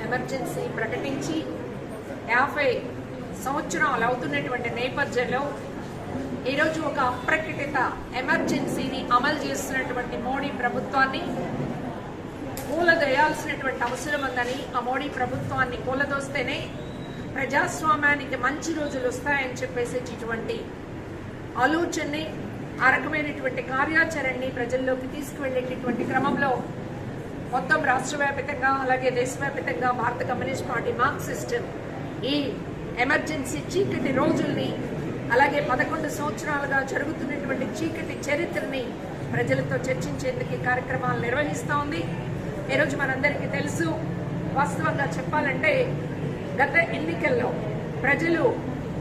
Emergency ప్రకటించి 50 సంవత్సరాలు అవుతున్నటువంటి నేపథ్యంలో ఈరోజు ఒక అప్రకటిత ఎమర్జెన్సీని అమలు చేస్తున్నటువంటి మోడీ ప్రభుత్వాన్ని కూలదోయాల్సినటువంటి అవసరం ఉందని, ఆ మోడీ ప్రభుత్వాన్ని కూలదోస్తేనే ప్రజాస్వామ్యానికి మంచి రోజులు వస్తాయని చెప్పేసేటటువంటి ఆలోచనని, ఆ రకమైనటువంటి కార్యాచరణని ప్రజల్లోకి తీసుకువెళ్లేటటువంటి క్రమంలో మొత్తం రాష్ట్ర వ్యాప్తంగా అలాగే దేశవ్యాప్తంగా భారత కమ్యూనిస్ట్ పార్టీ మార్క్సిస్ట్ ఈ ఎమర్జెన్సీ చీకటి రోజుల్ని అలాగే 11 సంవత్సరాలుగా జరుగుతున్నటువంటి చీకటి చరిత్రని ప్రజలతో చర్చించేందుకు ఈ కార్యక్రమాలు నిర్వహిస్తూ ఉంది. ఈరోజు మనందరికీ తెలుసు, వాస్తవంగా చెప్పాలంటే గత ఎన్నికల్లో ప్రజలు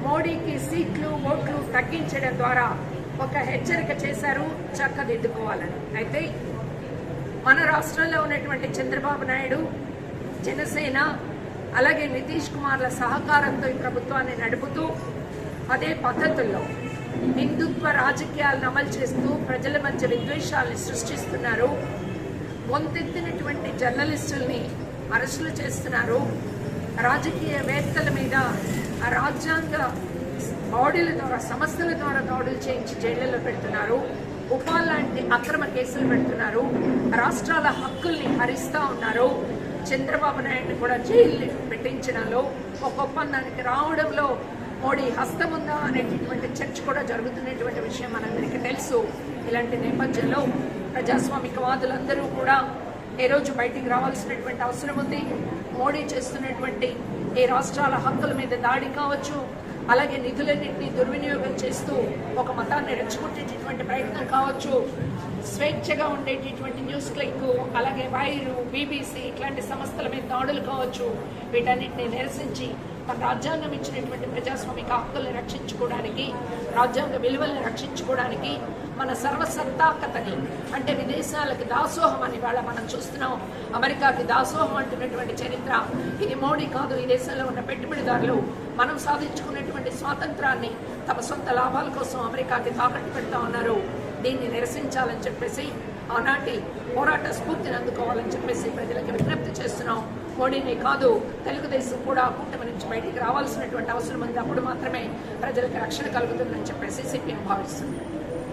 మోడీకి సీట్లు ఓట్లు తగ్గించడం ద్వారా ఒక హెచ్చరిక చేశారు, చక్కదిద్దుకోవాలని. అయితే మన రాష్ట్రంలో ఉన్నటువంటి చంద్రబాబు నాయుడు, జనసేన అలాగే నితీష్ కుమార్ల సహకారంతో ఈ ప్రభుత్వాన్ని నడుపుతూ అదే పద్ధతుల్లో హిందుత్వ రాజకీయాలను అమలు చేస్తూ ప్రజల మధ్య విద్వేషాలను సృష్టిస్తున్నారు. గొంతెత్తినటువంటి జర్నలిస్టుల్ని అరెస్టులు చేస్తున్నారు. రాజకీయవేత్తల మీద రాజ్యాంగ బాడీల ద్వారా, సంస్థల ద్వారా దాడులు చేయించి జైళ్లలో పెడుతున్నారు. ఉపాల్ లాంటి అక్రమ కేసులు పెడుతున్నారు. రాష్ట్రాల హక్కుల్ని హరిస్తూ ఉన్నారు. చంద్రబాబు నాయుడు కూడా జైలు పెట్టించడంలో, ఒక ఒప్పందానికి రావడంలో మోడీ హస్తం ఉందా అనేటటువంటి చర్చ కూడా జరుగుతున్నటువంటి విషయం మనందరికీ తెలుసు. ఇలాంటి నేపథ్యంలో ప్రజాస్వామికవాదులందరూ కూడా ఈరోజు బయటికి రావాల్సినటువంటి అవసరం ఉంది. మోడీ చేస్తున్నటువంటి ఈ రాష్ట్రాల హక్కుల మీద దాడి కావచ్చు, అలాగే నిధులన్నింటినీ దుర్వినియోగం చేస్తూ ఒక మతాన్ని రెచ్చగొట్టేటటువంటి ప్రయత్నం కావచ్చు, స్వేచ్ఛగా ఉండేటటువంటి న్యూస్ క్లిక్ అలాగే వైరు, బీబీసీ ఇట్లాంటి సంస్థల మీద దాడులు కావచ్చు, వీటన్నిటిని నిరసించి మన రాజ్యాంగం ఇచ్చినటువంటి ప్రజాస్వామిక హక్కుల్ని రక్షించుకోవడానికి, రాజ్యాంగ విలువల్ని రక్షించుకోవడానికి, మన సర్వసత్తాకతని అంటే విదేశాలకు దాసోహం అని వాళ్ళ మనం చూస్తున్నాం. అమెరికాకి దాసోహం అంటున్నటువంటి చరిత్ర ఇది మోడీ కాదు. ఈ దేశంలో ఉన్న పెట్టుబడిదారులు మనం సాధించుకున్నటువంటి స్వాతంత్రాన్ని తమ సొంత లాభాల కోసం అమెరికాకి తాకట్టు పెడతా ఉన్నారు. దీన్ని నిరసించాలని చెప్పేసి, ఆనాటి పోరాట స్ఫూర్తిని అందుకోవాలని చెప్పేసి ప్రజలకు విజ్ఞప్తి చేస్తున్నాం. మోడీనే కాదు, తెలుగుదేశం కూడా కూటమి నుంచి బయటికి రావాల్సినటువంటి అవసరం ఉంది. అప్పుడు మాత్రమే ప్రజలకు రక్షణ కలుగుతుందని చెప్పేసి సిపిఎం భావిస్తుంది.